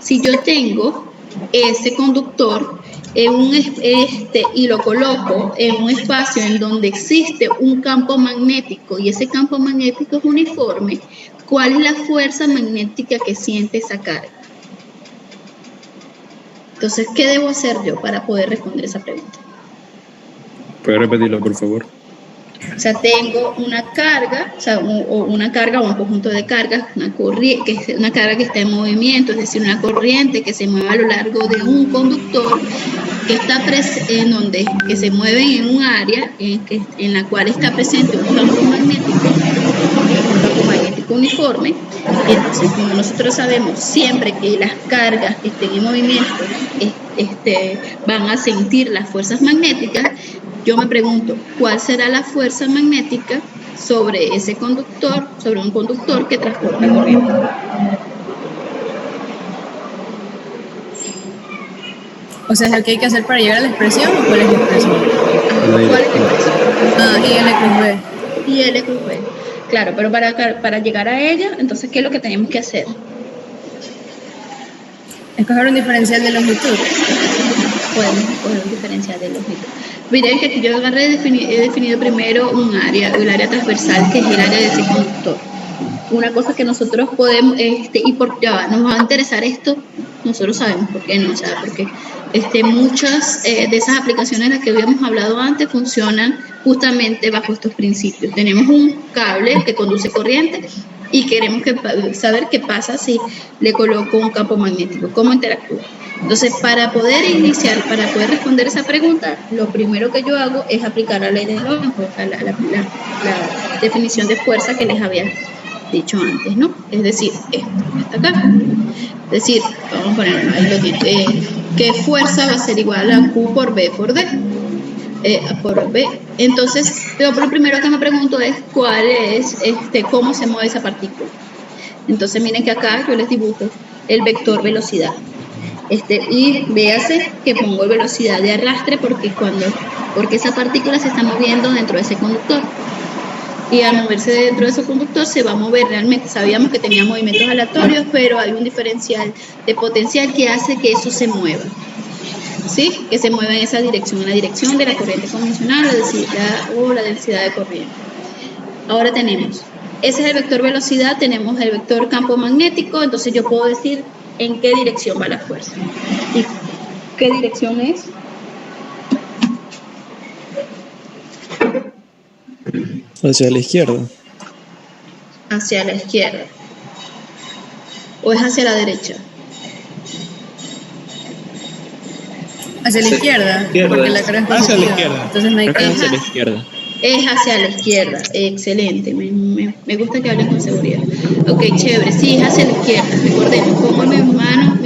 Si yo tengo ese conductor y lo coloco en un espacio en donde existe un campo magnético y ese campo magnético es uniforme, ¿cuál es la fuerza magnética que siente esa carga? Entonces, ¿qué debo hacer yo para poder responder esa pregunta? ¿Puede repetirlo, por favor? O sea, tengo una carga, una carga o un conjunto de cargas, una carga que está en movimiento, es decir, una corriente que se mueve a lo largo de un conductor que que se mueve en un área en la cual está presente un campo magnético uniforme. Entonces, como nosotros sabemos siempre que las cargas que estén en movimiento van a sentir las fuerzas magnéticas, yo me pregunto, ¿cuál será la fuerza magnética sobre ese conductor, sobre un conductor que transporta corriente? O sea, ¿es el que hay que hacer para llegar a la expresión o cuál es la expresión? ¿Cuál es la expresión? I L cruz B. Y L cruz B. Claro, pero para llegar a ella, entonces, ¿qué es lo que tenemos que hacer? Escoger un diferencial de longitud. Podemos escoger un diferencial de longitud. Miren que aquí yo he definido primero un área, el área transversal, que es el área de ese conductor. Una cosa que nosotros podemos, nos va a interesar esto, nosotros sabemos por qué no, o sea, porque muchas de esas aplicaciones de las que habíamos hablado antes funcionan justamente bajo estos principios. Tenemos un cable que conduce corriente y queremos saber qué pasa si le coloco un campo magnético, cómo interactúa. Entonces, para poder responder esa pregunta, lo primero que yo hago es aplicar la ley de Ohm, la definición de fuerza que les había dicho antes, ¿no? Es decir, esto está acá. Es decir, vamos a poner ahí lo que ¿qué fuerza va a ser igual a Q por B por D? Por B. Entonces, lo primero que me pregunto es cómo se mueve esa partícula. Entonces, miren que acá yo les dibujo el vector velocidad. Y véase que pongo velocidad de arrastre porque esa partícula se está moviendo dentro de ese conductor. Y al moverse dentro de ese conductor se va a mover realmente. Sabíamos que tenía movimientos aleatorios, pero hay un diferencial de potencial que hace que eso se mueva. ¿Sí? Que se mueva en esa dirección, en la dirección de la corriente convencional, la densidad de corriente. Ahora ese es el vector velocidad, tenemos el vector campo magnético, entonces yo puedo decir en qué dirección va la fuerza. ¿Y qué dirección es? Hacia la izquierda. Hacia la izquierda. ¿O es hacia la derecha? Hacia la izquierda, porque la cara es positiva. Hacia la izquierda. Entonces no hay que... Hacia la izquierda. Es hacia la izquierda, excelente, me gusta que hablen con seguridad. Ok, chévere, sí, es hacia la izquierda. Recordemos, pongo mi mano,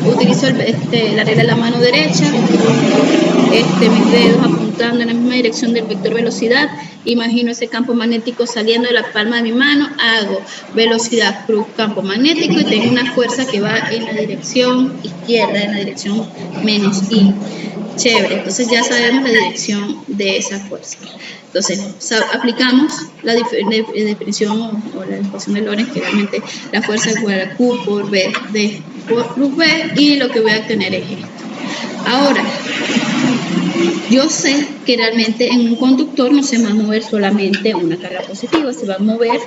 utilizo la regla de la mano derecha, mis dedos apuntando en la misma dirección del vector velocidad. Imagino ese campo magnético saliendo de la palma de mi mano, hago velocidad cruz campo magnético y tengo una fuerza que va en la dirección izquierda, en la dirección menos I. Chévere, entonces ya sabemos la dirección de esa fuerza. Entonces, aplicamos la definición o la ecuación de Lorentz, que realmente la fuerza es igual a Q por B por cruz B, y lo que voy a obtener es esto. Ahora, yo sé que realmente en un conductor no se va a mover solamente una carga positiva, se van a mover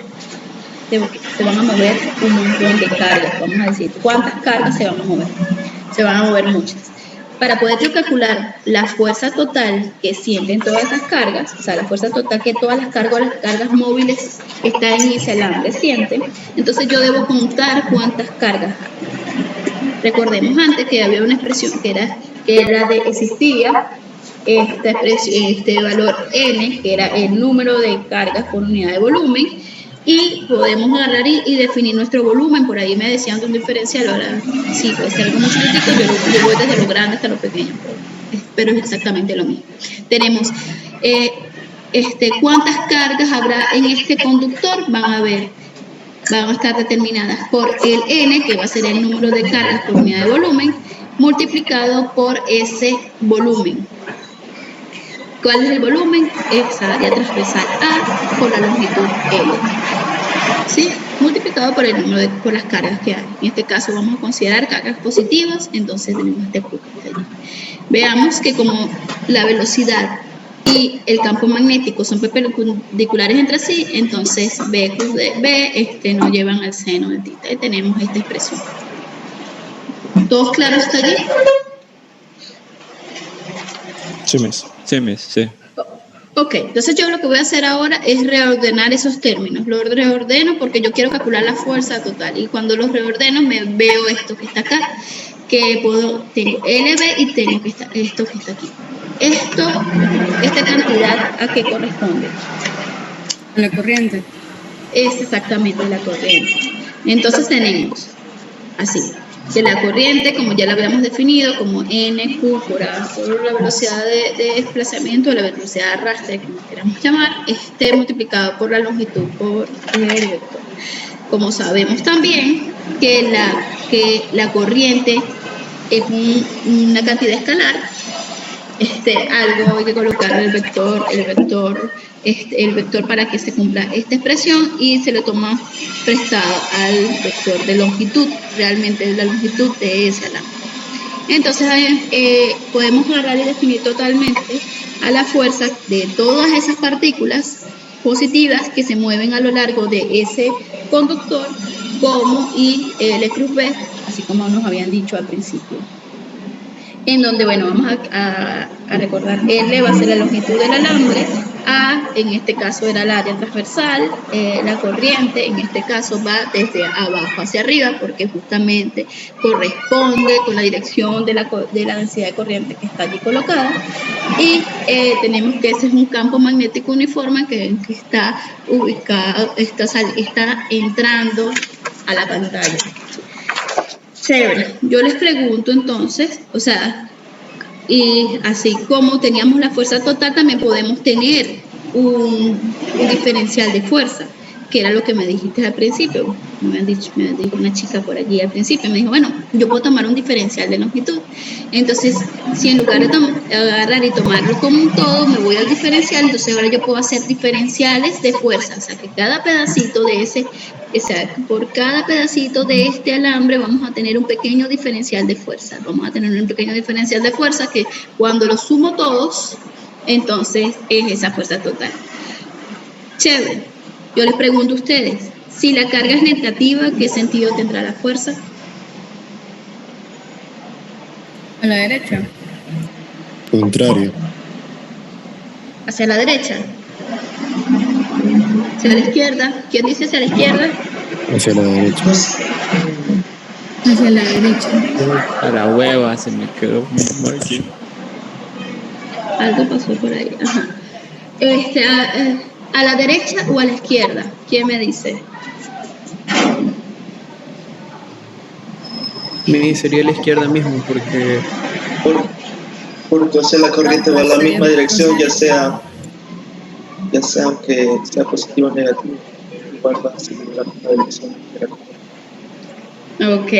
un montón de cargas, vamos a decir. ¿Cuántas cargas se van a mover? Se van a mover muchas. Para poder yo calcular la fuerza total que sienten todas esas cargas, o sea, la fuerza total que todas las cargas móviles que están en ese alambre sienten, entonces yo debo contar cuántas cargas hay. Recordemos antes que había una expresión que existía este valor n, que era el número de cargas por unidad de volumen, y podemos agarrar y definir nuestro volumen. Por ahí me decían de un diferencial, ahora sí, puede ser algo muy chiquitico, yo voy desde lo grande hasta lo pequeño, pero es exactamente lo mismo. Tenemos cuántas cargas habrá en este conductor, van a estar determinadas por el n, que va a ser el número de cargas por unidad de volumen, multiplicado por ese volumen. ¿Cuál es el volumen? Esa área transversal A por la longitud L. ¿Sí? multiplicado por el número por las cargas que hay. En este caso vamos a considerar cargas positivas, entonces tenemos este Q que está allí. Veamos que como la velocidad y el campo magnético son perpendiculares entre sí, entonces B nos llevan al seno de tita y tenemos esta expresión. ¿Todos claros hasta allí? Sí. Ok, entonces yo lo que voy a hacer ahora es reordenar esos términos. Los reordeno porque yo quiero calcular la fuerza total. Y cuando los reordeno me veo esto que está acá, tengo LB y tengo esto que está aquí. Esta cantidad, ¿a qué corresponde? A la corriente. Es exactamente la corriente. Entonces tenemos así, que la corriente, como ya la habíamos definido, como NQ por la velocidad de desplazamiento, la velocidad de arrastre, como queramos llamar, esté multiplicado por la longitud por el vector. Como sabemos también que la corriente es una cantidad escalar, algo hay que colocar el vector para que se cumpla esta expresión y se le toma prestado al vector de longitud, realmente la longitud de ese alambre. Entonces podemos agarrar y definir totalmente a la fuerza de todas esas partículas positivas que se mueven a lo largo de ese conductor como I L cruz B, así como nos habían dicho al principio. En donde, bueno, vamos a recordar, L va a ser la longitud del alambre, A, en este caso era el área transversal, la corriente, en este caso va desde abajo hacia arriba, porque justamente corresponde con la dirección de la densidad de corriente que está allí colocada, y tenemos que ese es un campo magnético uniforme que está ubicado, está entrando a la pantalla. Chévere. Yo les pregunto entonces, o sea, y así como teníamos la fuerza total, también podemos tener un diferencial de fuerza, que era lo que me dijiste al principio. Me dijo una chica por allí al principio, me dijo, bueno, yo puedo tomar un diferencial de longitud. Entonces, si en lugar de agarrar y tomarlo como un todo, me voy al diferencial, entonces ahora yo puedo hacer diferenciales de fuerza, o sea, que cada pedacito de por cada pedacito de este alambre vamos a tener un pequeño diferencial de fuerza. Vamos a tener un pequeño diferencial de fuerza que cuando lo sumo todos, entonces es esa fuerza total. Chévere. Yo les pregunto a ustedes, si la carga es negativa, ¿qué sentido tendrá la fuerza? A la derecha. Contrario. Hacia la derecha. Hacia la izquierda. ¿Quién dice hacia la izquierda? Hacia la derecha. Hacia la derecha. A la hueva se me quedó aquí. Algo pasó por ahí. Ajá. ¿A la derecha o a la izquierda? ¿Quién me dice? Me sería la izquierda mismo, porque o sea, la corriente va en la misma dirección, ya sea aunque sea positivo o negativo, igual va a seguir la misma dirección. Ok,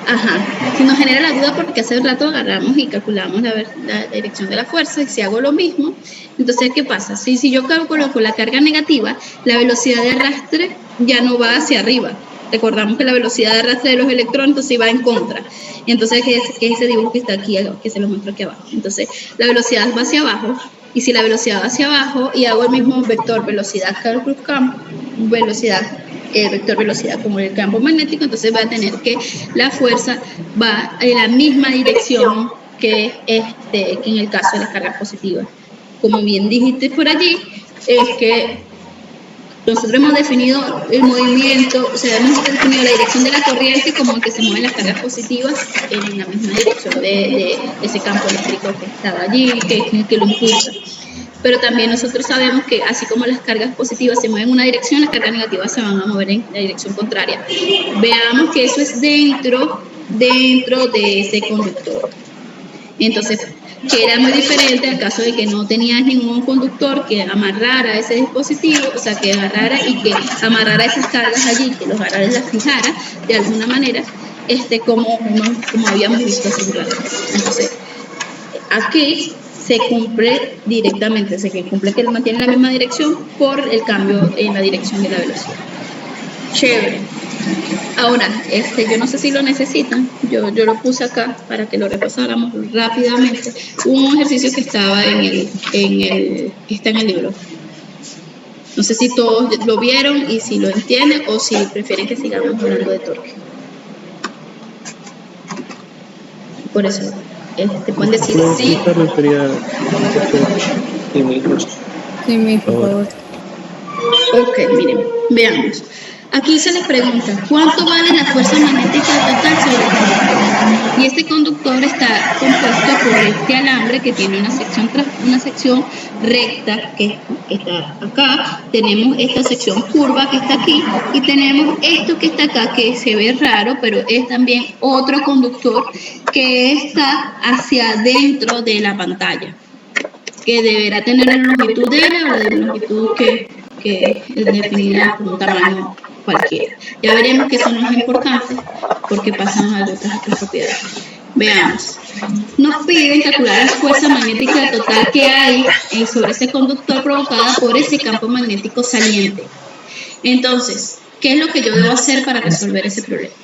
ajá. Si nos genera la duda porque hace un rato agarramos y calculamos la dirección de la fuerza, y si hago lo mismo, entonces ¿qué pasa? Si yo calculo con la carga negativa, la velocidad de arrastre ya no va hacia arriba. Recordamos que la velocidad de arrastre de los electrones entonces va en contra. Y entonces, ¿qué es ese dibujo que está aquí, que se lo muestro aquí abajo? Entonces, la velocidad va hacia abajo, y si la velocidad va hacia abajo, y hago el mismo vector velocidad cruz campo, vector velocidad como el campo magnético, entonces va a tener que la fuerza va en la misma dirección que en el caso de las cargas positivas. Como bien dijiste por allí, es que nosotros hemos definido el movimiento, o sea, hemos definido la dirección de la corriente como que se mueven las cargas positivas en la misma dirección de ese campo eléctrico que estaba allí, que lo impulsa. Pero también nosotros sabemos que así como las cargas positivas se mueven en una dirección, las cargas negativas se van a mover en la dirección contraria. Veamos que eso es dentro de ese conductor. Entonces, que era muy diferente al caso de que no tenías ningún conductor que amarrara ese dispositivo, o sea, que agarrara y que amarrara esas cargas allí, que los agarrara y las fijara de alguna manera, como habíamos visto hace un rato. Entonces, aquí se cumple directamente, que mantiene la misma dirección por el cambio en la dirección de la velocidad. Chévere. Ahora, yo no sé si lo necesitan, yo lo puse acá para que lo repasáramos rápidamente. Un ejercicio que estaba está en el libro. No sé si todos lo vieron y si lo entienden o si prefieren que sigamos hablando de torque. Por eso, pueden decir sí. Sí, por favor. Ok, miren, veamos. Aquí se les pregunta, ¿cuánto vale la fuerza magnética total sobre el conductor? Y este conductor está compuesto por este alambre que tiene una sección recta que está acá, tenemos esta sección curva que está aquí y tenemos esto que está acá que se ve raro, pero es también otro conductor que está hacia adentro de la pantalla, que deberá tener la longitud de L o la longitud que es definida por un tamaño cualquiera. Ya veremos que eso no es importante porque pasan a otras propiedades. Veamos. Nos piden calcular la fuerza magnética total que hay sobre ese conductor provocada por ese campo magnético saliente. Entonces, ¿qué es lo que yo debo hacer para resolver ese problema?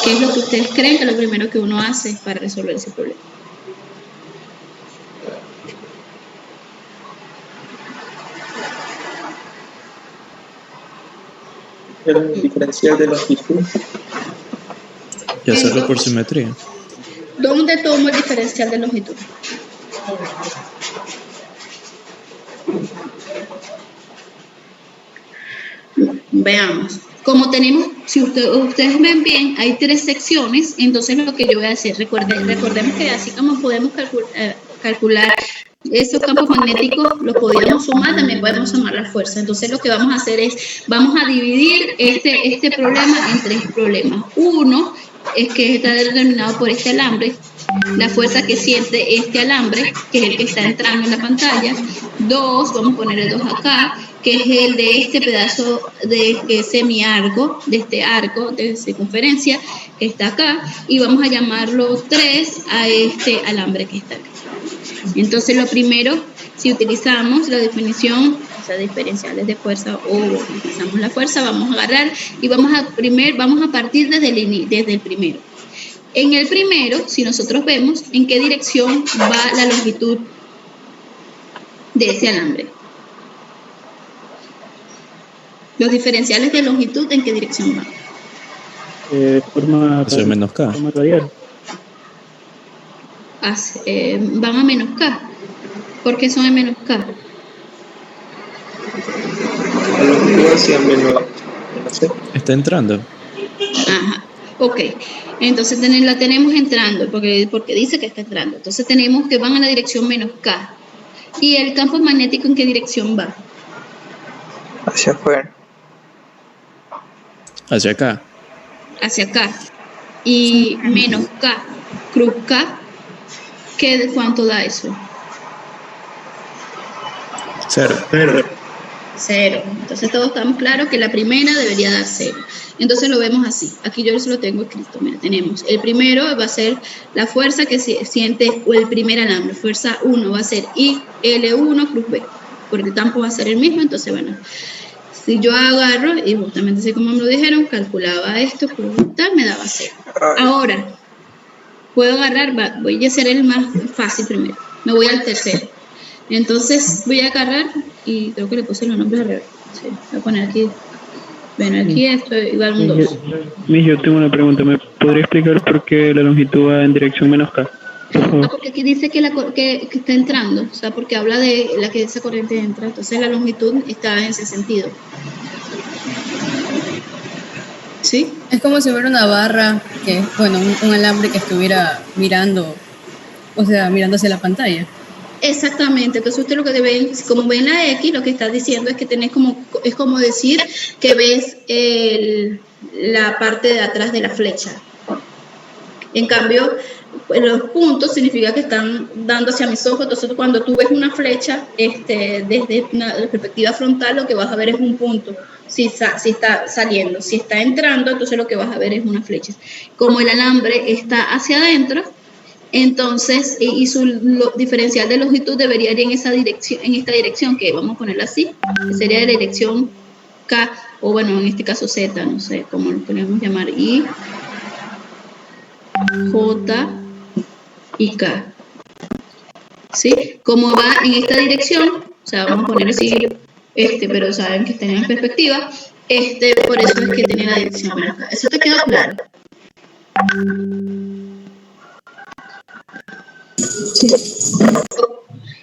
¿Qué es lo que ustedes creen que es lo primero que uno hace para resolver ese problema? El diferencial de longitud. Y hacerlo por simetría. ¿Dónde tomo el diferencial de longitud? Veamos. Como tenemos, si ustedes ven bien, hay 3 secciones, entonces lo que yo voy a hacer, recordemos que así como podemos calcular esos campos magnéticos, los podríamos sumar, también podemos sumar la fuerza. Entonces lo que vamos a hacer es, vamos a dividir este problema en 3 problemas. Uno es que está determinado por este alambre, la fuerza que siente este alambre, que es el que está entrando en la pantalla. 2, vamos a poner el 2 acá, que es el de este pedazo de semiarco, de este arco de circunferencia que está acá, y vamos a llamarlo 3 a este alambre que está acá. Entonces lo primero, si utilizamos la definición, o sea, diferenciales de fuerza o utilizamos la fuerza, vamos a agarrar y vamos a partir desde el primero. En el primero, si nosotros vemos en qué dirección va la longitud de ese alambre. Los diferenciales de longitud, ¿en qué dirección van? Hacia menos K. Forma radial. Van a menos K. ¿Por qué son a menos K? La longitud hacia menos C. Está entrando. Ajá. Ok. Entonces la tenemos entrando, porque dice que está entrando. Entonces tenemos que van a la dirección menos K. ¿Y el campo magnético en qué dirección va? Hacia afuera. Hacia acá. Hacia acá. Y menos K, cruz K, ¿cuánto da eso? 0. 0. Entonces todos estamos claros que la primera debería dar 0. Entonces lo vemos así. Aquí yo se lo tengo escrito. Mira, tenemos el primero va a ser la fuerza que siente o el primer alambre. Fuerza 1 va a ser I, L1 cruz B. Porque el campo va a ser el mismo. Entonces, bueno, si yo agarro, y justamente así como me lo dijeron, calculaba esto, me daba 0. Ahora, puedo agarrar, voy a hacer el más fácil primero. Me voy al tercero. Entonces voy a agarrar y creo que le puse los nombres al revés. Sí, voy a poner aquí. Bueno, aquí esto igual un 2. Yo tengo una pregunta. ¿Me podría explicar por qué la longitud va en dirección menos K? Porque aquí dice que está entrando, o sea, porque habla de la que esa corriente entra, entonces la longitud está en ese sentido. ¿Sí? Es como si hubiera una barra, un alambre que estuviera mirando, o sea, mirando hacia la pantalla. Exactamente, entonces usted lo que ven, como ven la X, lo que está diciendo es que es como decir que ves la parte de atrás de la flecha. En cambio, los puntos significa que están dando hacia mis ojos, entonces cuando tú ves una flecha desde una perspectiva frontal, lo que vas a ver es un punto, si está saliendo. Si está entrando, entonces lo que vas a ver es una flecha. Como el alambre está hacia adentro, entonces, y su diferencial de longitud debería ir en esta dirección, que vamos a ponerla así, que sería de la dirección K o bueno, en este caso Z, no sé cómo lo podríamos llamar, I, J y K. ¿Sí? Como va en esta dirección, o sea, vamos a poner así, pero saben que está en perspectiva, por eso es que tiene la dirección acá. ¿Eso te queda claro? Sí.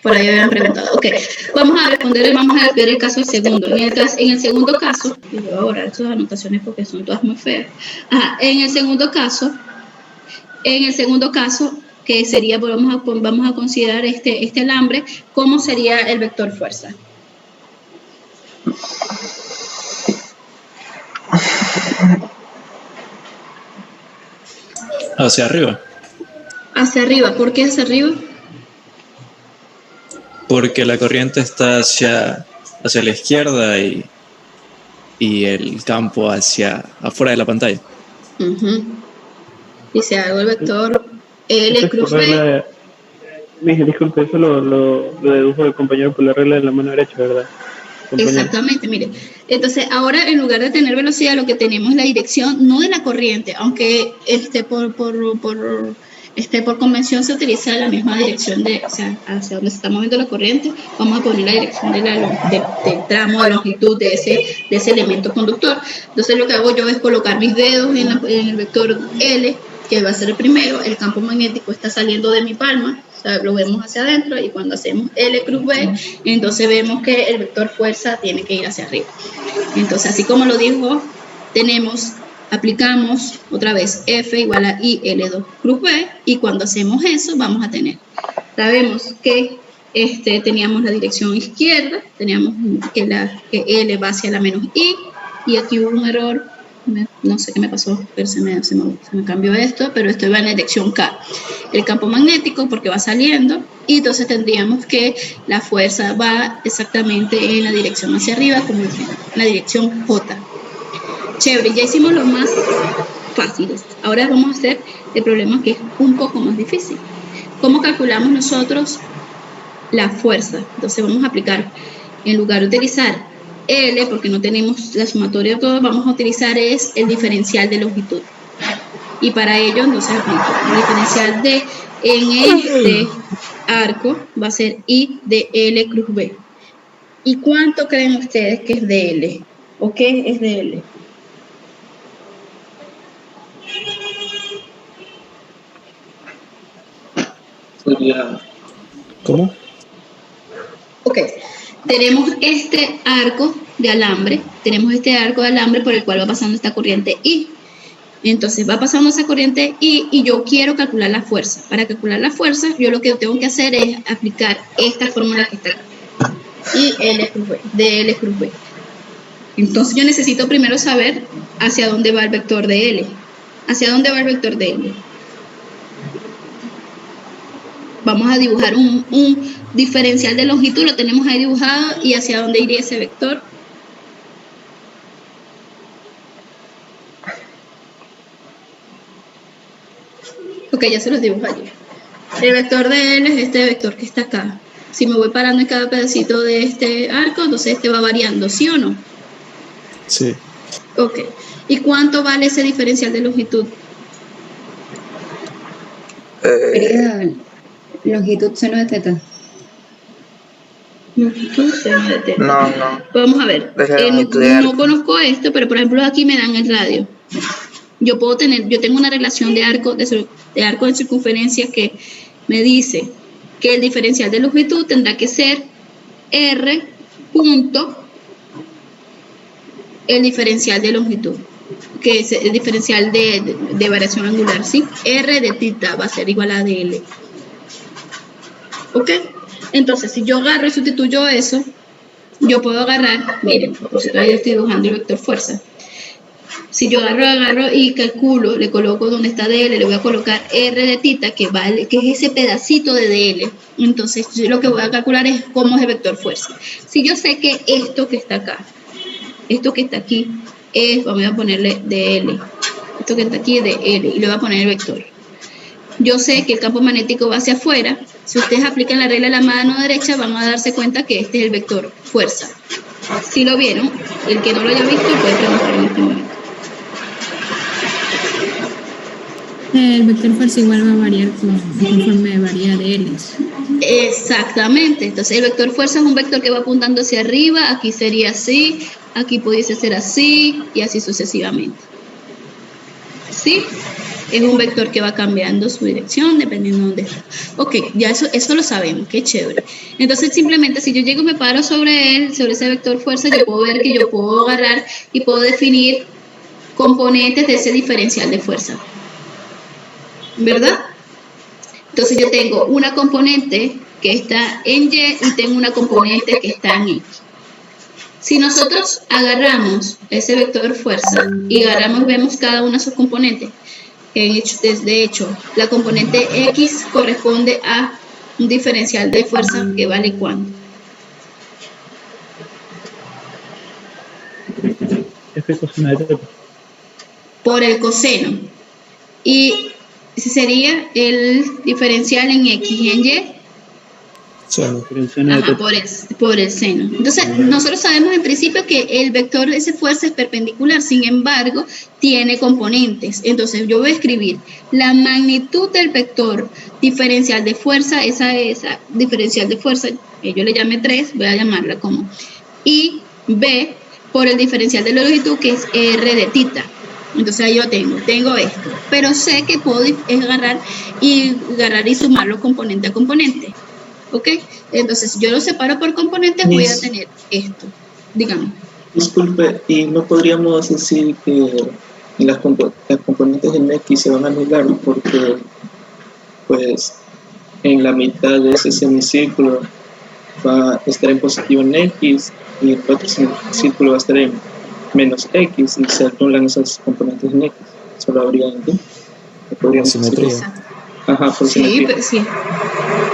Por ahí habían preguntado. Ok, vamos a responder, vamos a ver el caso del segundo. En el segundo caso, y voy a borrar estas anotaciones porque son todas muy feas. Ajá, en el segundo caso, que sería, vamos a considerar este alambre, ¿cómo sería el vector fuerza? Hacia arriba. Hacia arriba. ¿Por qué hacia arriba? Porque la corriente está hacia la izquierda y el campo hacia afuera de la pantalla. Y se hago el vector L cruz B. Disculpe, eso lo dedujo el compañero por la regla de la mano derecha, ¿verdad? Compañero. Exactamente, mire. Entonces, ahora en lugar de tener velocidad, lo que tenemos es la dirección, no de la corriente, aunque por convención se utiliza la misma dirección o sea, hacia donde se está moviendo la corriente, vamos a poner la dirección del tramo de longitud de ese elemento conductor. Entonces, lo que hago yo es colocar mis dedos en el vector L, que va a ser el primero. El campo magnético está saliendo de mi palma, o sea, lo vemos hacia adentro, y cuando hacemos L cruz B, entonces vemos que el vector fuerza tiene que ir hacia arriba. Entonces, así como lo dijo, aplicamos otra vez F igual a IL2 cruz B, y cuando hacemos eso vamos a tener, sabemos que teníamos la dirección izquierda, teníamos que L va hacia la menos I, y aquí hubo un error, no sé qué me pasó, pero se me cambió esto, pero esto va en la dirección K, el campo magnético porque va saliendo, y entonces tendríamos que la fuerza va exactamente en la dirección hacia arriba, como en la dirección J. Chévere, ya hicimos los más fáciles. Ahora vamos a hacer el problema que es un poco más difícil. ¿Cómo calculamos nosotros la fuerza? Entonces vamos a aplicar, en lugar de utilizar L, porque no tenemos la sumatoria de todo, vamos a utilizar el diferencial de longitud. Y para ello, entonces aplico el diferencial en este arco va a ser I de L cruz B. ¿Y cuánto creen ustedes que es de L? ¿O qué es de L? ¿Cómo? Ok, tenemos este arco de alambre, por el cual va pasando esta corriente I. Entonces va pasando esa corriente I y yo quiero calcular la fuerza. Para calcular la fuerza, yo lo que tengo que hacer es aplicar esta fórmula que está acá. I L cruz B, de L cruz B. Entonces yo necesito primero saber hacia dónde va el vector de L. ¿Hacia dónde va el vector de L? Vamos a dibujar un diferencial de longitud, lo tenemos ahí dibujado, y hacia dónde iría ese vector. Ok, ya se los dibujo allí. El vector de L es este vector que está acá. Si me voy parando en cada pedacito de este arco, entonces va variando, ¿sí o no? Sí. Ok. ¿Y cuánto vale ese diferencial de longitud? Sería longitud seno de teta. Longitud seno de teta. No. Vamos a ver. No conozco esto, pero por ejemplo aquí me dan el radio. Yo tengo una relación de arco de circunferencia que me dice que el diferencial de longitud tendrá que ser R punto el diferencial de longitud, que es el diferencial de variación angular, ¿sí? R de tita va a ser igual a DL. ¿Ok? Entonces, si yo agarro y sustituyo eso, yo puedo agarrar, miren, por si todavía estoy dibujando el vector fuerza. Si yo agarro y calculo, le coloco donde está DL, le voy a colocar R de tita, que es ese pedacito de DL. Entonces, yo lo que voy a calcular es cómo es el vector fuerza. Si yo sé que esto que está acá, esto que está aquí, vamos a ponerle DL. Esto que está aquí es DL, y le voy a poner el vector. Yo sé que el campo magnético va hacia afuera. Si ustedes aplican la regla de la mano derecha, van a darse cuenta que este es el vector fuerza. ¿Sí lo vieron? El que no lo haya visto puede preguntar en este momento. El vector fuerza igual va a variar conforme varía de Ellis. Exactamente. Entonces el vector fuerza es un vector que va apuntando hacia arriba. Aquí sería así, aquí pudiese ser así y así sucesivamente. ¿Sí? Es un vector que va cambiando su dirección dependiendo de dónde está. Ok, ya eso lo sabemos, qué chévere. Entonces simplemente si yo llego y me paro sobre él, sobre ese vector fuerza, yo puedo ver que yo puedo agarrar y puedo definir componentes de ese diferencial de fuerza. ¿Verdad? Entonces yo tengo una componente que está en Y y tengo una componente que está en X. Si nosotros agarramos ese vector fuerza y vemos cada una de sus componentes, de hecho, la componente X corresponde a un diferencial de fuerza que vale ¿cuánto? F coseno de teta. Por el coseno. Y ese sería el diferencial en X y en Y. Por el seno de Ajá, teta. por el seno. Entonces, nosotros sabemos en principio que el vector de esa fuerza es perpendicular, sin embargo, tiene componentes. Entonces, yo voy a escribir la magnitud del vector diferencial de fuerza, esa diferencial de fuerza, que yo le llame 3, voy a llamarla como y B por el diferencial de la longitud, que es R de tita. Entonces, ahí yo tengo esto, pero sé que puedo agarrar y sumarlo componente a componente. ¿Ok? Entonces, yo lo separo por componentes, voy a tener esto. Dígame. Disculpe, ¿y no podríamos decir que las componentes en X se van a anular porque, pues, en la mitad de ese semicírculo va a estar en positivo en X y el otro semicírculo va a estar en menos X y se anulan esas componentes en X? Solo habría en Y. Por simetría. Exacto. Ajá, por simetría. Sí,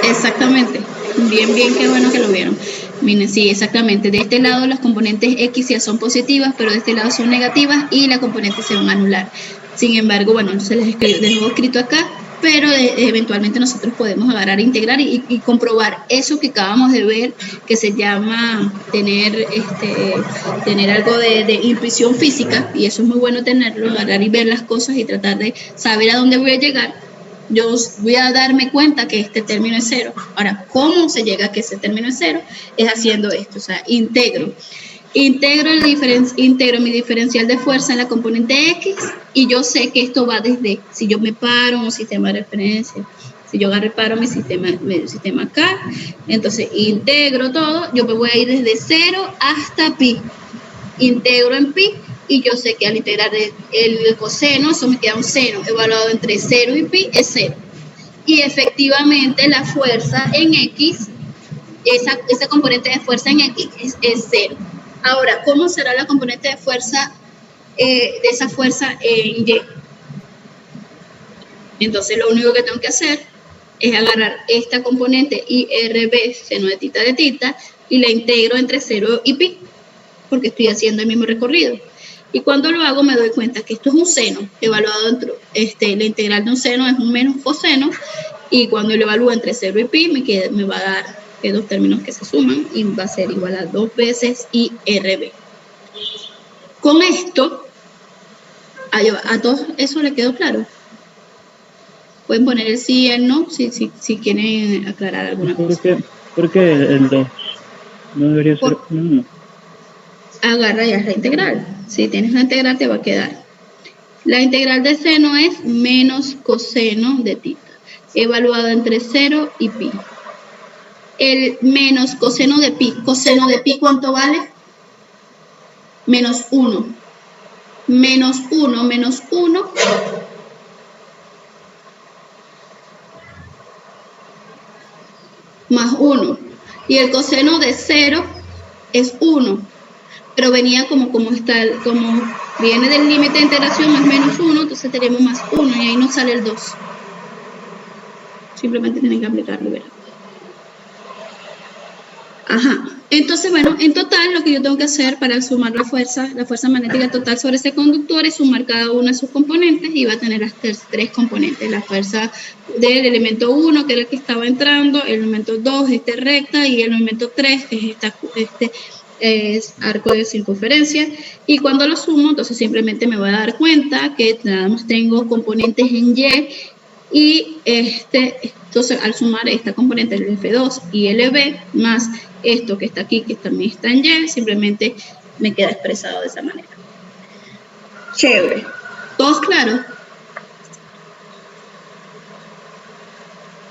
exactamente. Bien, qué bueno que lo vieron. Miren, sí, exactamente. De este lado las componentes X ya son positivas, pero de este lado son negativas y las componentes se van a anular. Sin embargo, bueno, se les dejó escrito acá, pero eventualmente nosotros podemos agarrar, integrar y comprobar eso que acabamos de ver, que se llama tener algo de intuición física, y eso es muy bueno tenerlo, agarrar y ver las cosas y tratar de saber a dónde voy a llegar. Yo voy a darme cuenta que este término es cero. Ahora, ¿cómo se llega a que ese término es cero? Es haciendo esto, o sea, integro mi diferencial de fuerza en la componente X y yo sé que esto va desde, si yo me paro en un sistema de referencia, si yo reparo mi sistema acá, entonces integro todo, yo me voy a ir desde 0 hasta pi, integro en pi y yo sé que al integrar el coseno, eso me queda un seno evaluado entre 0 y pi es 0. Y efectivamente la fuerza en X, esa componente de fuerza en X es 0. Ahora, ¿cómo será la componente de fuerza de esa fuerza en Y? Entonces, lo único que tengo que hacer es agarrar esta componente IRB, seno de tita, y la integro entre 0 y pi, porque estoy haciendo el mismo recorrido. Y cuando lo hago me doy cuenta que esto es un seno, evaluado entre, la integral de un seno es un menos coseno, y cuando lo evalúo entre 0 y pi me va a dar dos términos que se suman y va a ser igual a 2 veces IRB. Con esto, a todos eso le quedó claro. Pueden poner el sí y el no si quieren aclarar alguna cosa. ¿Por qué el 2? No debería ser 1. Agarra ya la integral. Si tienes la integral te va a quedar. La integral de seno es menos coseno de tita, evaluada entre 0 y pi. El menos coseno de pi, ¿cuánto vale? Menos 1. Menos 1, más 1. Y el coseno de 0 es 1. Pero venía como viene del límite de integración, es menos 1, entonces tenemos más 1 y ahí nos sale el 2. Simplemente tienen que aplicarlo, ¿verdad? Ajá. Entonces, bueno, en total lo que yo tengo que hacer para sumar la fuerza magnética total sobre ese conductor es sumar cada una de sus componentes y va a tener las tres componentes. La fuerza del elemento 1, que era el que estaba entrando, el elemento 2, recta, y el elemento 3, que es es arco de circunferencia, y cuando lo sumo, entonces simplemente me voy a dar cuenta que nada más tengo componentes en Y, entonces al sumar esta componente, el F2 y el EB, más esto que está aquí, que también está en Y, simplemente me queda expresado de esa manera. Chévere. ¿Todos claros?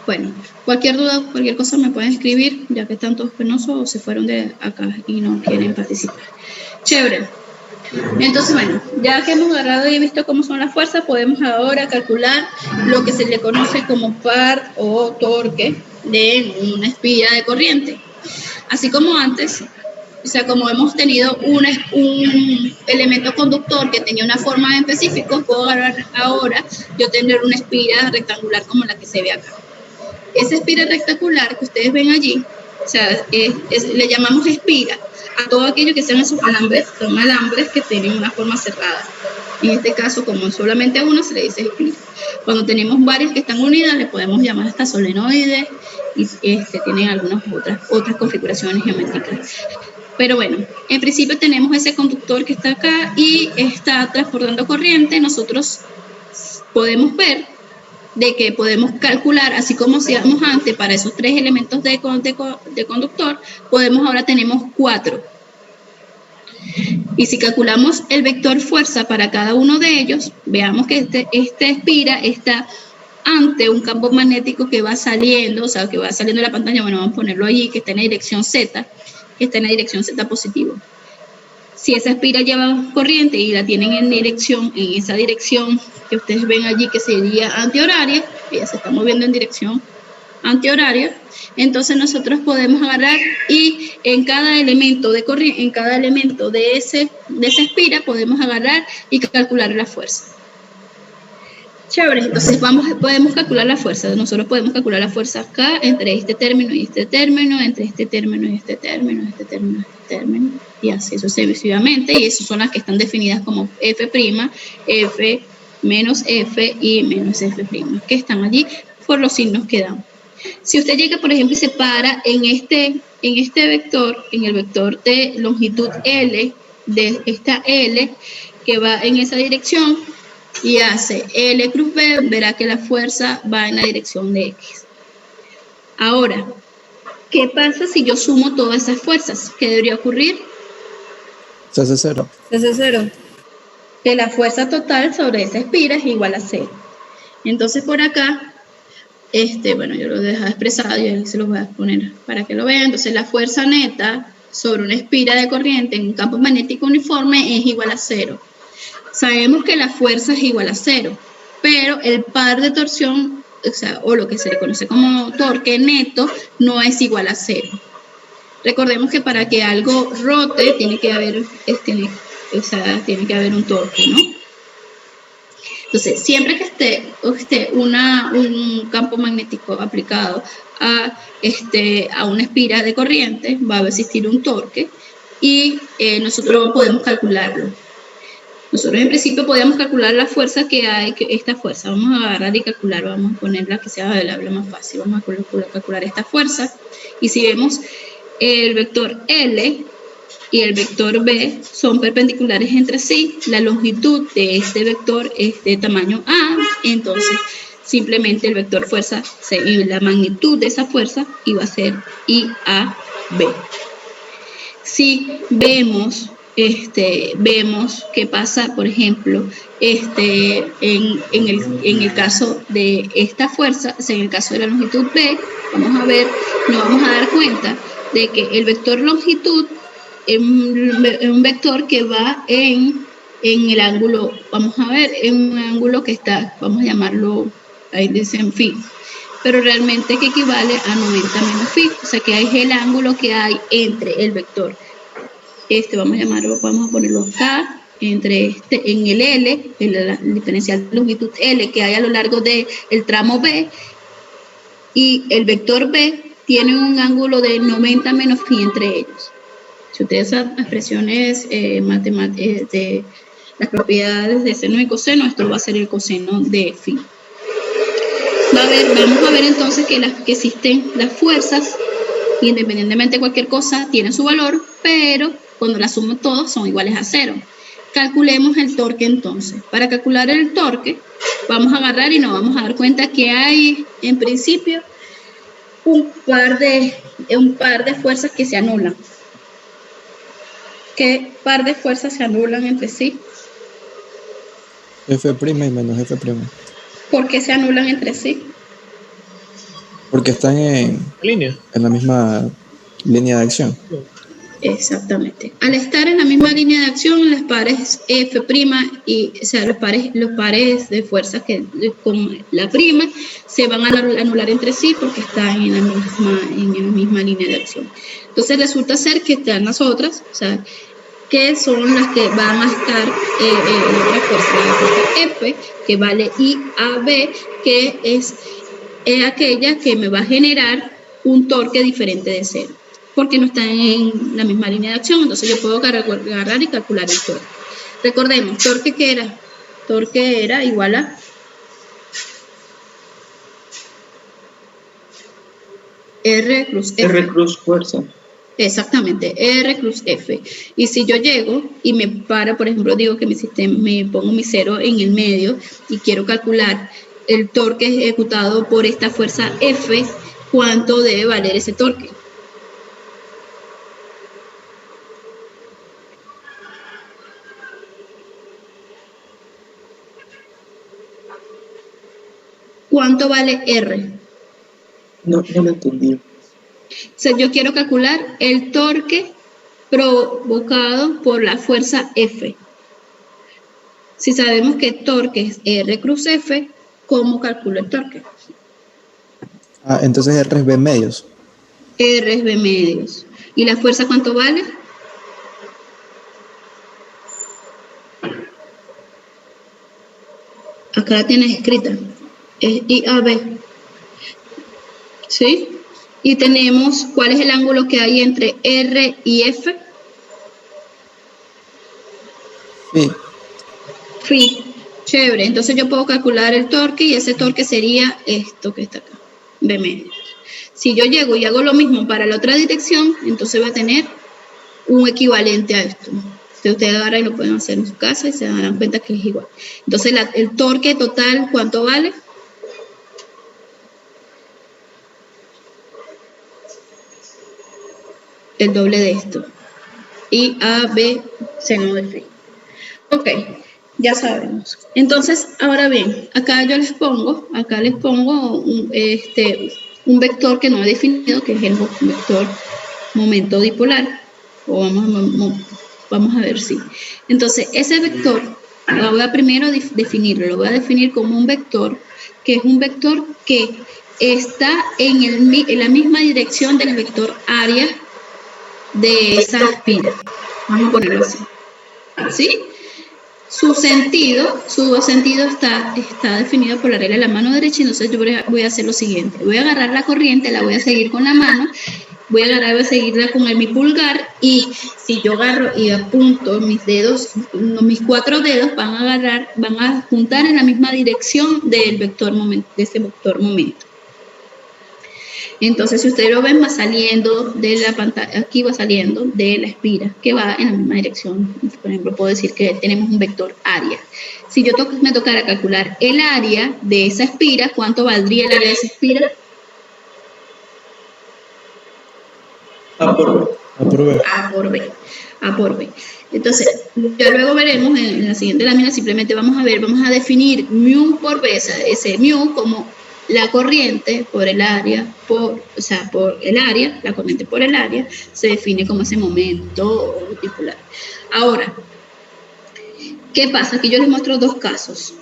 Bueno, cualquier duda, cualquier cosa me pueden escribir, ya que están todos penosos o se fueron de acá y no quieren participar. Chévere. Entonces, bueno, ya que hemos agarrado y visto cómo son las fuerzas, podemos ahora calcular lo que se le conoce como par o torque de una espira de corriente. Así como antes, o sea, como hemos tenido un elemento conductor que tenía una forma en específico, puedo agarrar ahora yo tener una espira rectangular como la que se ve acá. Esa espira rectangular que ustedes ven allí, o sea, le llamamos espira a todo aquello que sean esos alambres, son alambres que tienen una forma cerrada. En este caso, como solamente uno, se le dice espira. Cuando tenemos varias que están unidas, le podemos llamar hasta solenoides y tienen algunas otras configuraciones geométricas. Pero bueno, en principio tenemos ese conductor que está acá y está transportando corriente. Nosotros podemos ver de que podemos calcular, así como hacíamos antes para esos 3 elementos de conductor, ahora tenemos 4. Y si calculamos el vector fuerza para cada uno de ellos, veamos que esta espira está ante un campo magnético que va saliendo, o sea, que va saliendo de la pantalla, bueno, vamos a ponerlo allí, que está en la dirección Z, que está en la dirección Z positivo. Si esa espira lleva corriente y la tienen en esa dirección que ustedes ven allí, que sería antihoraria, ella se está moviendo en dirección antihoraria, entonces nosotros podemos agarrar y en cada elemento de corriente, en cada elemento de esa espira, podemos agarrar y calcular la fuerza. Chévere, entonces podemos calcular la fuerza. Nosotros podemos calcular la fuerza acá, entre este término y este término, entre este término y este término, este término y este término, y así sucesivamente, y esas son las que est'an definidas como F', F, menos F y menos F', que están allí por los signos que dan. Si usted llega, por ejemplo, y se para en este vector, en el vector de longitud L, de esta L, que va en esa dirección, y hace L cruz B, verá que la fuerza va en la dirección de X. Ahora, ¿qué pasa si yo sumo todas esas fuerzas? ¿Qué debería ocurrir? Se hace cero. Se hace cero. Que la fuerza total sobre esa espira es igual a 0. Entonces, por acá, bueno, yo lo dejo expresado y se los voy a poner para que lo vean. Entonces, la fuerza neta sobre una espira de corriente en un campo magnético uniforme es igual a 0. Sabemos que la fuerza es igual a 0, pero el par de torsión, o lo que se le conoce como torque neto, no es igual a 0. Recordemos que para que algo rote tiene que haber, tiene que haber un torque, ¿no? Entonces, siempre que esté un campo magnético aplicado a una espira de corriente, va a existir un torque y nosotros podemos calcularlo. Nosotros en principio podíamos calcular la fuerza que hay, esta fuerza. Vamos a agarrar y calcular, vamos a ponerla que sea la más fácil. Vamos a calcular esta fuerza. Y si vemos el vector L y el vector B son perpendiculares entre sí, la longitud de este vector es de tamaño A, entonces simplemente el vector fuerza, la magnitud de esa fuerza iba a ser IAB. Si vemos qué pasa, por ejemplo, en el caso de esta fuerza, en el caso de la longitud B, nos vamos a dar cuenta de que el vector longitud es un vector que va en el ángulo, vamos a ver, en un ángulo que está, vamos a llamarlo, ahí dicen phi, pero realmente que equivale a 90 menos phi, o sea que es el ángulo que hay entre el vector. Vamos a ponerlo acá, en el L, en la diferencial de longitud L que hay a lo largo del tramo B, y el vector B tiene un ángulo de 90 menos phi entre ellos. Si ustedes usan expresiones matemáticas de las propiedades de seno y coseno, esto va a ser el coseno de phi. Vamos a ver entonces que existen las fuerzas Independientemente de cualquier cosa, tiene su valor, pero cuando la sumo todos son iguales a 0. Calculemos el torque entonces. Para calcular el torque, vamos a agarrar y nos vamos a dar cuenta que hay, en principio, un par de fuerzas que se anulan. ¿Qué par de fuerzas se anulan entre sí? F' y menos F'. ¿Por qué se anulan entre sí? Porque están Línea. en la misma línea de acción. Exactamente. Al estar en la misma línea de acción, los pares F' y, o sea, los pares de fuerzas que con la prima se van a anular entre sí porque están en la misma línea de acción. Entonces resulta ser que están las otras, o sea, que son las que van a estar la otra fuerza F, que vale IAB, que es aquella que me va a generar un torque diferente de 0, porque no están en la misma línea de acción. Entonces yo puedo agarrar y calcular el torque. Recordemos, torque que era, torque era igual a R cruz F. R cruz fuerza. Exactamente, R cruz F. Y si yo llego y me paro, por ejemplo, digo que me pongo mi 0 en el medio y quiero calcular el torque ejecutado por esta fuerza F, ¿cuánto debe valer ese torque? ¿Cuánto vale R? No lo entendí. O sea, yo quiero calcular el torque provocado por la fuerza F. Si sabemos que torque es R cruz F, ¿cómo calculo el torque? Entonces R es B medios. R es B medios. ¿Y la fuerza cuánto vale? Acá la tienes escrita. Es IAB. ¿Sí? Y tenemos, ¿cuál es el ángulo que hay entre R y F? Sí. Phi. Chévere. Entonces yo puedo calcular el torque y ese torque sería esto que está acá, B medios. Si yo llego y hago lo mismo para la otra dirección, entonces va a tener un equivalente a esto. Entonces ustedes agarran y lo pueden hacer en su casa y se darán cuenta que es igual. Entonces el torque total, ¿cuánto vale? El doble de esto. Y A, B, seno de phi. Ok, ya sabemos. Entonces, ahora bien, acá les pongo un vector que no he definido, que es el vector momento dipolar. O vamos a ver si. Entonces, ese vector, lo voy a primero definirlo, lo voy a definir como un vector, que es un vector que está en la misma dirección del vector área de esa espira. Vamos a ponerlo así. ¿Sí? Su sentido está definido por la regla de la mano derecha, entonces yo voy a hacer lo siguiente. Voy a agarrar la corriente, la voy a seguir con la mano, voy a seguirla con mi pulgar, y si yo agarro y apunto mis dedos, mis 4 dedos van a juntar en la misma dirección del vector momento, de ese vector momento. Entonces, si ustedes lo ven, va saliendo de la pantalla, aquí va saliendo de la espira, que va en la misma dirección. Por ejemplo, puedo decir que tenemos un vector área. Si yo me tocara calcular el área de esa espira, ¿cuánto valdría el área de esa espira? A por B. A por B. Entonces, ya luego veremos en la siguiente lámina, simplemente vamos a definir mu por B, ese mu como la corriente por el área, por el área, la corriente por el área, se define como ese momento dipolar. Ahora, ¿qué pasa? Aquí yo les muestro 2 casos.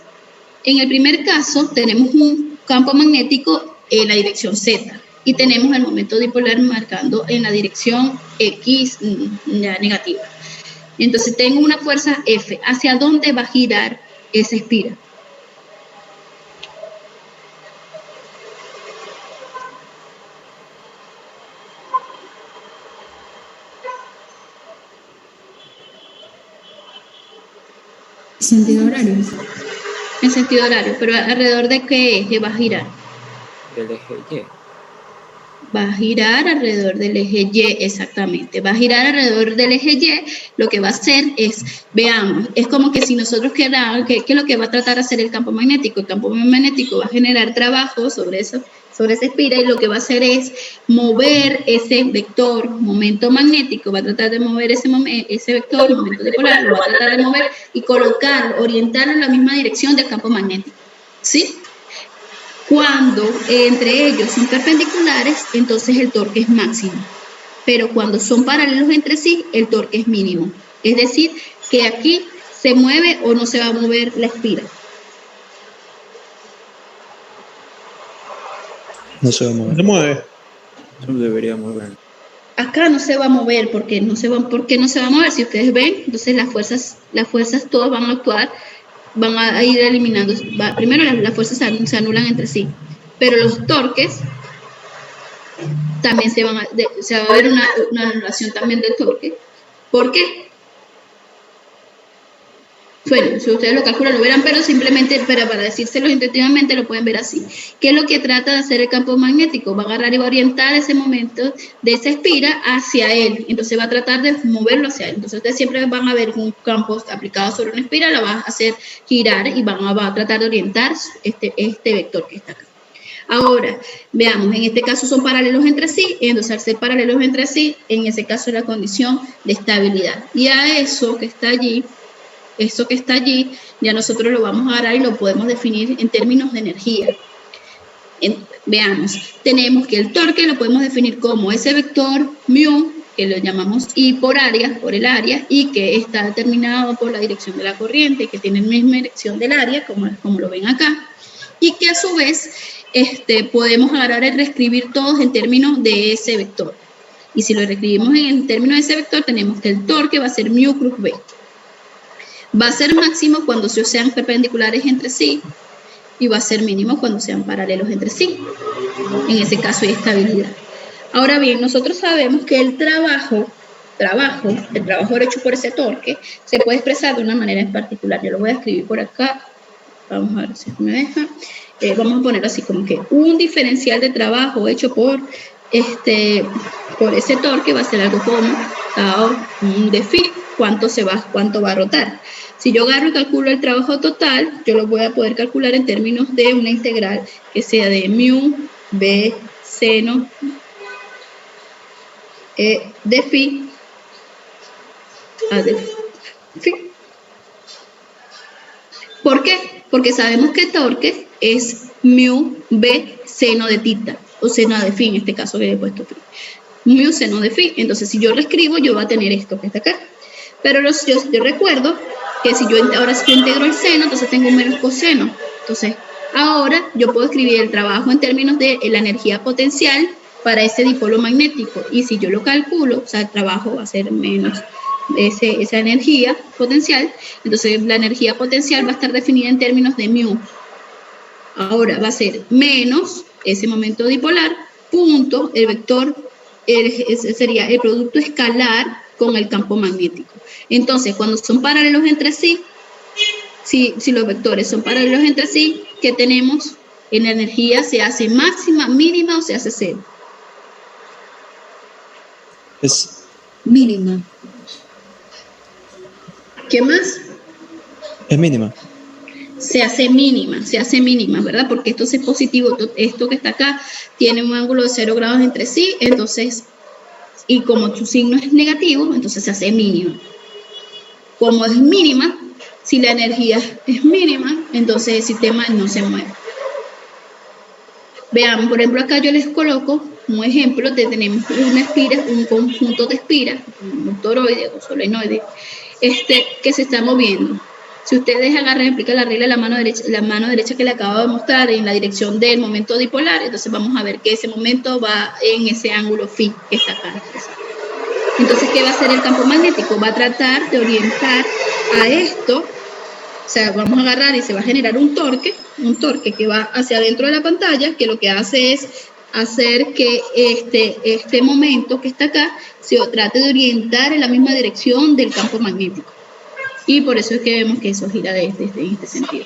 En el primer caso, tenemos un campo magnético en la dirección Z y tenemos el momento dipolar marcando en la dirección X negativa. Entonces, tengo una fuerza F. ¿Hacia dónde va a girar esa espira? Sentido horario. En sentido horario, pero ¿alrededor de qué eje va a girar? Del eje Y. Va a girar alrededor del eje Y, exactamente. Va a girar alrededor del eje Y. Lo que va a hacer es, veamos, es como que si nosotros queramos, ¿qué es lo que va a tratar de hacer el campo magnético? El campo magnético va a generar trabajo sobre eso, sobre esa espira, y lo que va a hacer es mover ese vector, momento magnético, va a tratar de mover ese vector, momento dipolar, lo va a tratar de mover y colocarlo, orientarlo en la misma dirección del campo magnético, ¿sí? Cuando entre ellos son perpendiculares, entonces el torque es máximo. Pero cuando son paralelos entre sí, el torque es mínimo. Es decir, que aquí se mueve o no se va a mover la espira. No se va a mover. Se mueve. No debería mover. Acá no se va a mover, ¿por qué no se va a mover? Si ustedes ven, entonces las fuerzas todas van a actuar, van a ir eliminando. Primero las fuerzas se anulan entre sí, pero los torques también se va a ver una anulación también del torque. ¿Por qué? Bueno, si ustedes lo calculan, lo verán, pero simplemente para decírselo intuitivamente lo pueden ver así. ¿Qué es lo que trata de hacer el campo magnético? Va a agarrar y va a orientar ese momento de esa espira hacia él. Entonces va a tratar de moverlo hacia él. Entonces ustedes siempre van a ver un campo aplicado sobre una espira, la va a hacer girar y va a tratar de orientar este vector que está acá. Ahora, veamos, en este caso son paralelos entre sí, entonces al ser paralelos entre sí, en ese caso es la condición de estabilidad. Y a eso que está allí, ya nosotros lo vamos a agarrar y lo podemos definir en términos de energía. Veamos, tenemos que el torque lo podemos definir como ese vector mu, que lo llamamos I por el área, y que está determinado por la dirección de la corriente, que tiene la misma dirección del área, como lo ven acá, y que a su vez podemos agarrar y reescribir todos en términos de ese vector. Y si lo reescribimos en términos de ese vector, tenemos que el torque va a ser mu cruz B. Va a ser máximo cuando sean perpendiculares entre sí y va a ser mínimo cuando sean paralelos entre sí. En ese caso hay estabilidad. Ahora bien, nosotros sabemos que el trabajo hecho por ese torque se puede expresar de una manera en particular. Yo lo voy a escribir por acá. Vamos a ver si me deja. Vamos a poner así como que un diferencial de trabajo hecho por ese torque va a ser algo como tau de phi, cuánto va a rotar. Si yo agarro y calculo el trabajo total, yo lo voy a poder calcular en términos de una integral que sea de mu b seno de phi a de phi. ¿Por qué? Porque sabemos que el torque es mu b seno de tita, o seno de phi en este caso que he puesto phi. Mu seno de phi. Entonces, si yo lo escribo, yo voy a tener esto que está acá. Pero yo recuerdo que si yo integro el seno, entonces tengo un menos coseno. Entonces, ahora yo puedo escribir el trabajo en términos de la energía potencial para ese dipolo magnético. Y si yo lo calculo, o sea, el trabajo va a ser menos esa energía potencial. Entonces, la energía potencial va a estar definida en términos de mu. Ahora va a ser menos ese momento dipolar, punto, el vector, sería el producto escalar con el campo magnético. Entonces, cuando son paralelos entre sí, si los vectores son paralelos entre sí, ¿qué tenemos? En la energía se hace máxima, mínima o se hace cero. Es Mínima. ¿Qué más? Es mínima. Se hace mínima, ¿verdad? Porque esto es positivo, esto que está acá tiene un ángulo de 0 grados entre sí, entonces, y como su signo es negativo, entonces se hace mínima. Como es mínima, si la energía es mínima, entonces el sistema no se mueve. Vean, por ejemplo, acá yo les coloco un ejemplo de tenemos una espira, un conjunto de espiras, un toroide o solenoide, que se está moviendo. Si ustedes agarran y aplican la regla de la mano derecha que le acabo de mostrar en la dirección del momento dipolar, entonces vamos a ver que ese momento va en ese ángulo phi que está acá. Entonces, ¿qué va a hacer el campo magnético? Va a tratar de orientar a esto, o sea, vamos a agarrar y se va a generar un torque que va hacia adentro de la pantalla, que lo que hace es hacer que este momento que está acá se trate de orientar en la misma dirección del campo magnético. Y por eso es que vemos que eso gira en este sentido.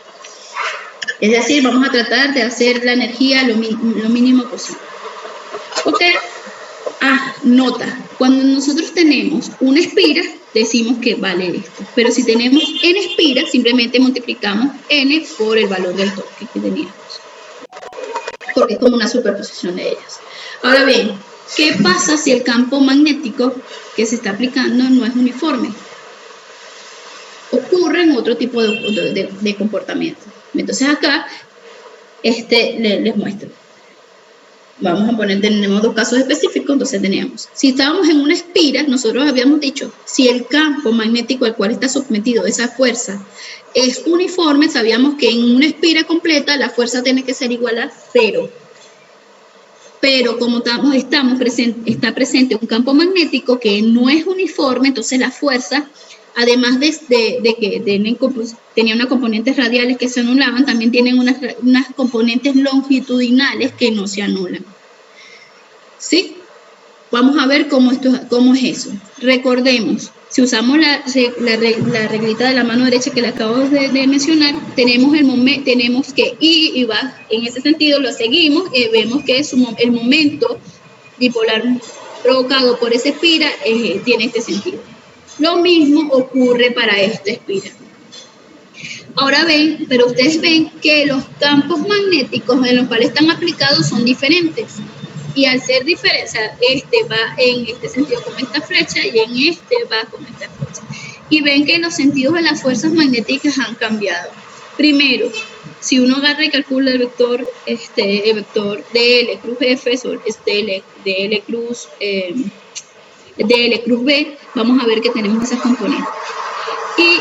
Es decir, vamos a tratar de hacer la energía lo mínimo posible. Ok. Nota, cuando nosotros tenemos una espira, decimos que vale esto. Pero si tenemos n espiras, simplemente multiplicamos n por el valor del torque que teníamos. Porque es como una superposición de ellas. Ahora bien, ¿qué pasa si el campo magnético que se está aplicando no es uniforme? Ocurren otro tipo de comportamiento. Entonces acá les muestro. Vamos a poner, tenemos dos casos específicos, entonces teníamos, si estábamos en una espira, nosotros habíamos dicho, si el campo magnético al cual está sometido esa fuerza es uniforme, sabíamos que en una espira completa la fuerza tiene que ser igual a 0. Pero como está presente un campo magnético que no es uniforme, entonces la fuerza, además de que tenía unas componentes radiales que se anulaban, también tienen unas componentes longitudinales que no se anulan. ¿Sí? Vamos a ver cómo es eso. Recordemos, si usamos la reglita de la mano derecha que le acabo de mencionar, tenemos que y va en ese sentido, lo seguimos y vemos que el momento dipolar provocado por esa espira tiene este sentido. Lo mismo ocurre para esta espira. Ahora pero ustedes ven que los campos magnéticos en los cuales están aplicados son diferentes. Y al ser diferentes, este va en este sentido con esta flecha y en este va con esta flecha. Y ven que los sentidos de las fuerzas magnéticas han cambiado. Primero, si uno agarra y calcula el vector dl cruz f sobre dl cruz b, vamos a ver que tenemos esas componentes. Y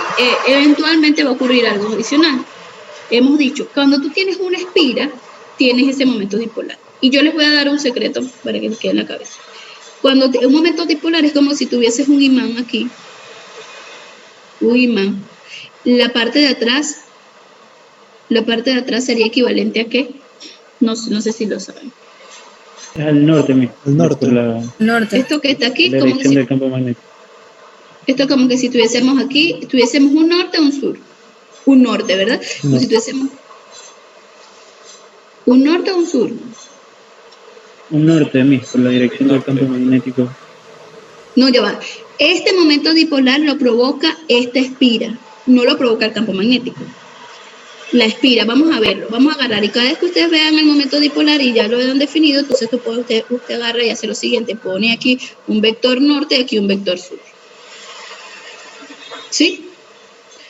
eventualmente va a ocurrir algo adicional. Hemos dicho, cuando tú tienes una espira, tienes ese momento dipolar. Y yo les voy a dar un secreto para que les quede en la cabeza. Un momento dipolar es como si tuvieses un imán aquí. Un imán. La parte de atrás sería equivalente a ¿qué? No sé si lo saben. Es al norte, mismo. Al norte. Norte. Esto que está aquí, La como dirección si, del campo magnético. esto como que si tuviésemos aquí, tuviésemos un norte o un sur. Un norte, ¿verdad? No. Como si tuviésemos un norte o un sur. Un norte, mismo, por la dirección del campo magnético. No, ya va. Este momento dipolar lo provoca esta espira, no lo provoca el campo magnético. La espira, vamos a verlo, vamos a agarrar y cada vez que ustedes vean el momento dipolar y ya lo han definido, entonces usted agarra y hace lo siguiente, pone aquí un vector norte y aquí un vector sur. ¿Sí?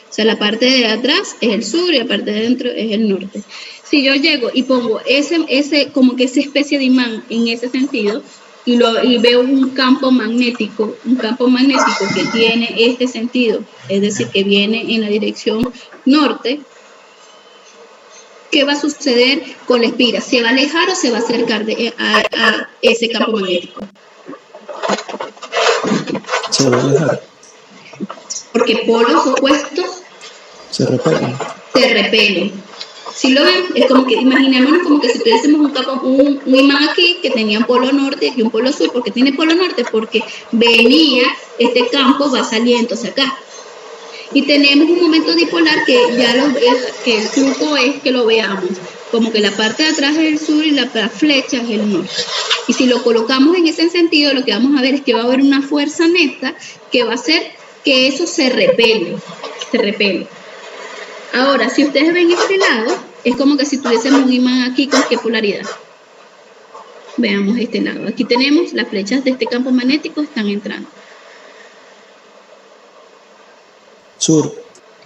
O sea, la parte de atrás es el sur y la parte de adentro es el norte. Si yo llego y pongo como que esa especie de imán en ese sentido y veo un campo magnético que tiene este sentido, es decir, que viene en la dirección norte, ¿qué va a suceder con la espira? ¿Se va a alejar o se va a acercar a ese campo magnético? Se va a alejar. Porque polos opuestos Se repelen. se repelen. Si lo ven, es como que, imaginémonos como que si tuviésemos un imán aquí que tenía un polo norte y un polo sur. ¿Por qué tiene polo norte? Porque este campo va saliendo hacia acá. Y tenemos un momento dipolar que que el truco es que lo veamos. Como que la parte de atrás es el sur y la flecha es el norte. Y si lo colocamos en ese sentido, lo que vamos a ver es que va a haber una fuerza neta que va a hacer que eso se repele. Ahora, si ustedes ven este lado, es como que si tuviésemos un imán aquí, ¿con qué polaridad? Veamos este lado. Aquí tenemos las flechas de este campo magnético están entrando. Sur.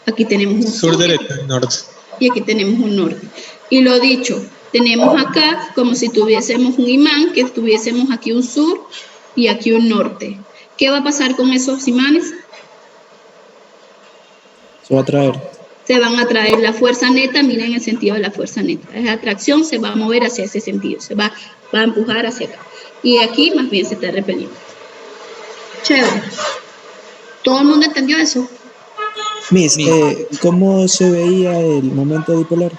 Aquí tenemos un Sur derecho y norte. y aquí tenemos un norte. Y lo dicho, tenemos acá como si tuviésemos un imán, que tuviésemos aquí un sur y aquí un norte. ¿Qué va a pasar con esos imanes? Se va a traer. Se van a traer la fuerza neta, miren el sentido de la fuerza neta. Esa atracción se va a mover hacia ese sentido, se va a empujar hacia acá. Y aquí más bien se está repeliendo. Chévere. ¿Todo el mundo entendió eso? Miss, ¿cómo se veía el momento dipolar?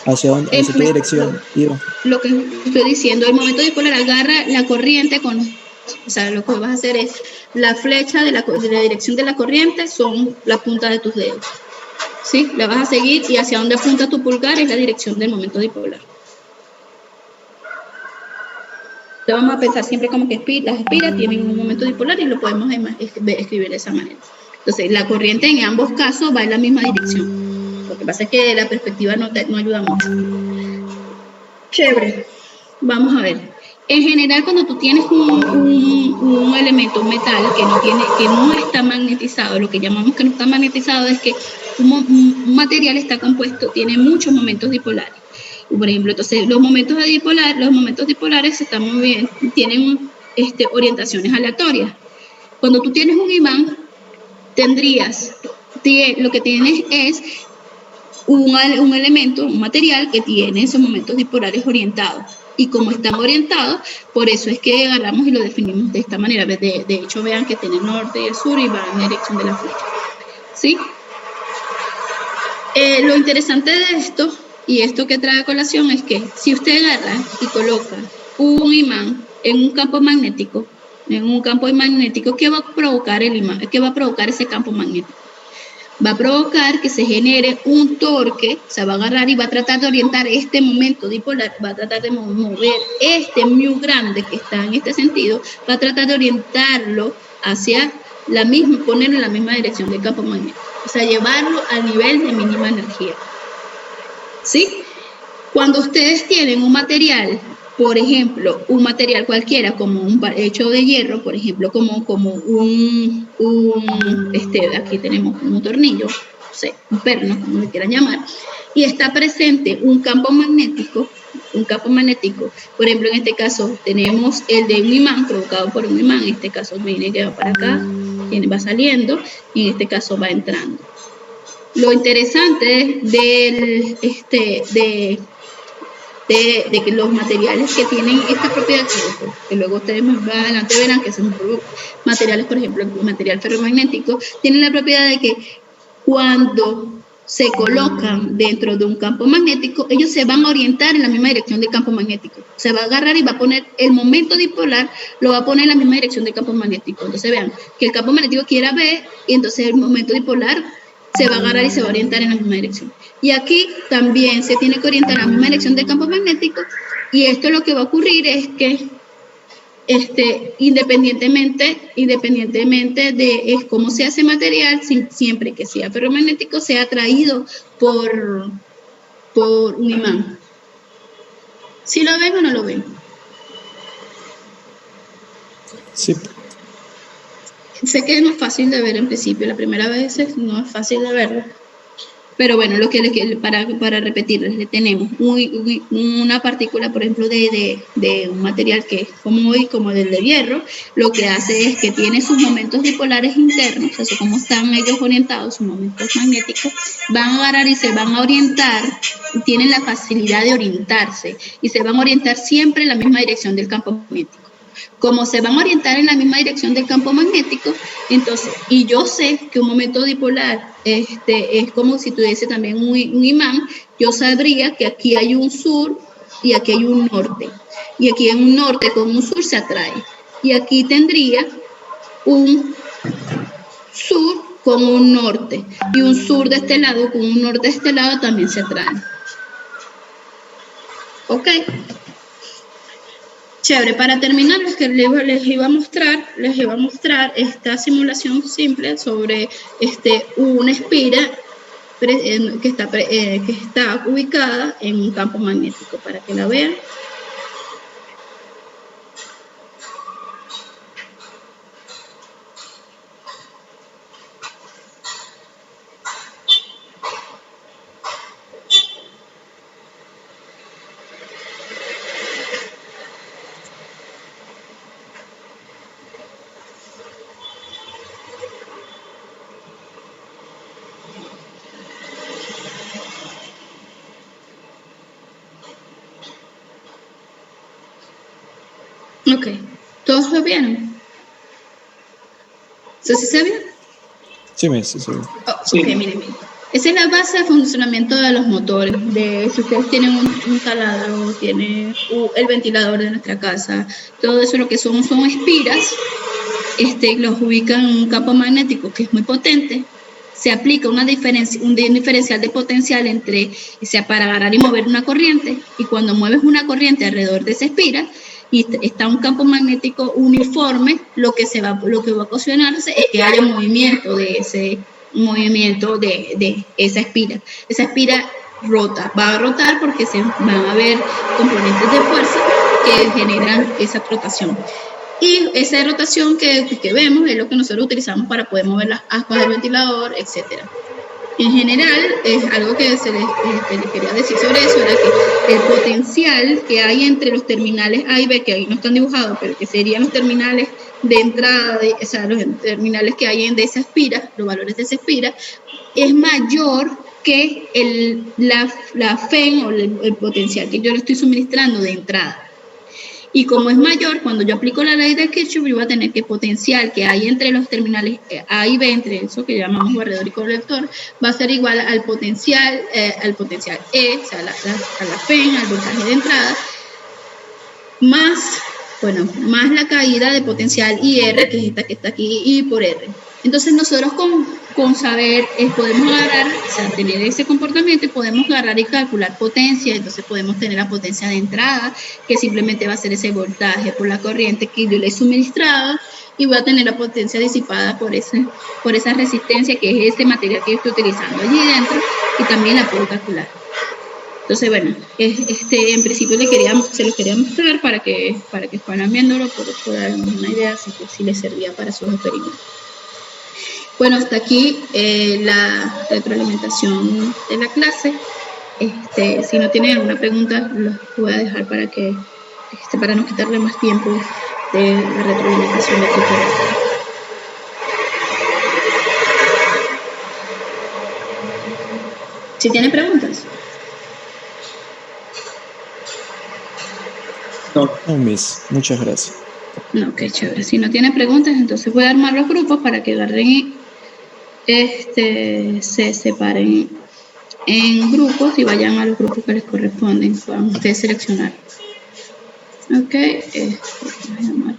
¿Hacia qué dirección iba? Lo que estoy diciendo, el momento dipolar agarra la corriente o sea, lo que vas a hacer es la flecha de la dirección de la corriente son la punta de tus dedos. ¿Sí? La vas a seguir y hacia donde apunta tu pulgar es la dirección del momento dipolar. Entonces vamos a pensar siempre como que las espiras tienen un momento dipolar y lo podemos escribir de esa manera. Entonces la corriente en ambos casos va en la misma dirección. Lo que pasa es que la perspectiva no ayuda mucho. Chévere. Vamos a ver. En general, cuando tú tienes un elemento, un metal que no está magnetizado, lo que llamamos que no está magnetizado es que un material está compuesto, tiene muchos momentos dipolares. Por ejemplo, entonces los momentos dipolares se están moviendo, tienen orientaciones aleatorias. Cuando tú tienes un imán, lo que tienes es un elemento, un material que tiene esos momentos dipolares orientados. Y como están orientados, por eso es que agarramos y lo definimos de esta manera. De hecho, vean que tiene el norte y el sur y va en la dirección de la flecha. ¿Sí? Lo interesante de esto, y esto que trae a colación, es que si usted agarra y coloca un imán en un campo magnético, ¿qué va a provocar el imán? ¿Qué va a provocar ese campo magnético? Va a provocar que se genere un torque, o sea, va a agarrar y va a tratar de orientar este momento dipolar, va a tratar de mover este mu grande que está en este sentido, va a tratar de orientarlo hacia ponerlo en la misma dirección del campo magnético, o sea, llevarlo al nivel de mínima energía. ¿Sí? Cuando ustedes tienen un material, por ejemplo, un material cualquiera, como un hecho de hierro, por ejemplo, como aquí tenemos un tornillo, no sé, un perno, como le quieran llamar, y está presente un campo magnético, por ejemplo, en este caso tenemos el de un imán, provocado por un imán, en este caso viene que va para acá, va saliendo, y en este caso va entrando. Lo interesante de que los materiales que tienen esta propiedad, que luego ustedes más adelante verán que son materiales, por ejemplo, el material ferromagnético, tienen la propiedad de que cuando se colocan dentro de un campo magnético, ellos se van a orientar en la misma dirección del campo magnético. Se va a agarrar y va a poner el momento dipolar, lo va a poner en la misma dirección del campo magnético. Entonces vean que el campo magnético quiera B, y entonces el momento dipolar se va a agarrar y se va a orientar en la misma dirección. Y aquí también se tiene que orientar en la misma dirección del campo magnético, y esto lo que va a ocurrir es que independientemente de cómo sea ese material, siempre que sea ferromagnético, sea atraído por un imán. ¿Sí lo ven o no lo ven? Sí. Sé que no es fácil de ver en principio, la primera vez no es fácil de verlo, pero bueno, para repetirles, le tenemos una partícula, por ejemplo, de un material que es como del de hierro, lo que hace es que tiene sus momentos dipolares internos, o sea, como están ellos orientados, sus momentos magnéticos, van a agarrar y se van a orientar, tienen la facilidad de orientarse, y se van a orientar siempre en la misma dirección del campo magnético. Como se van a orientar en la misma dirección del campo magnético, entonces, y yo sé que un momento dipolar es como si tuviese también un imán, yo sabría que aquí hay un sur y aquí hay un norte. Y aquí en un norte con un sur se atrae. Y aquí tendría un sur con un norte. Y un sur de este lado con un norte de este lado también se atrae. ¿Ok? Chévere, para terminar, les iba a mostrar esta simulación simple sobre una espira que está ubicada en un campo magnético, para que la vean. Ok, ¿todos lo vieron? ¿Sí se vio? Sí. Ok, miren. Esa es la base de funcionamiento de los motores. Si ustedes tienen un taladro, tienen el ventilador de nuestra casa, todo eso lo que son espiras, los ubican en un campo magnético que es muy potente. Se aplica un diferencial de potencial para agarrar y mover una corriente, y cuando mueves una corriente alrededor de esa espira, y está un campo magnético uniforme, lo que va a ocasionarse es que haya movimiento de esa espira. Esa espira va a rotar porque se van a haber componentes de fuerza que generan esa rotación. Y esa rotación que vemos es lo que nosotros utilizamos para poder mover las aspas del ventilador, etc. En general, es algo que se les quería decir sobre eso, era que el potencial que hay entre los terminales A y B, que ahí no están dibujados, pero que serían los terminales de entrada, o sea, los terminales que hay de esa espira, los valores de esa espira, es mayor que la FEN o el potencial que yo le estoy suministrando de entrada. Y como es mayor, cuando yo aplico la ley de Kirchhoff, yo voy a tener que el potencial que hay entre los terminales A y B, entre eso que llamamos barredor y colector, va a ser igual al potencial E, o sea, a la FEN, al voltaje de entrada, más la caída de potencial IR, que es esta que está aquí, I por R. Entonces nosotros con saber podemos agarrar, o sea, tener ese comportamiento y podemos agarrar y calcular potencia. Entonces podemos tener la potencia de entrada, que simplemente va a ser ese voltaje por la corriente que yo le he suministrado, y voy a tener la potencia disipada por esa resistencia, que es este material que yo estoy utilizando allí dentro, y también la puedo calcular. Entonces, bueno, en principio se los quería mostrar para que fueran viéndolo por alguna idea, si les servía para sus experimentos. Bueno, hasta aquí la retroalimentación de la clase. Si no tienen alguna pregunta, los voy a dejar para no quitarle más tiempo de la retroalimentación de tutorial. Si tienen preguntas. No, Miss, muchas gracias. No, qué chévere. Si no tienen preguntas, entonces voy a armar los grupos para que agarren se separen en grupos y vayan a los grupos que les corresponden. Puedan ustedes seleccionar. Ok, voy a llamar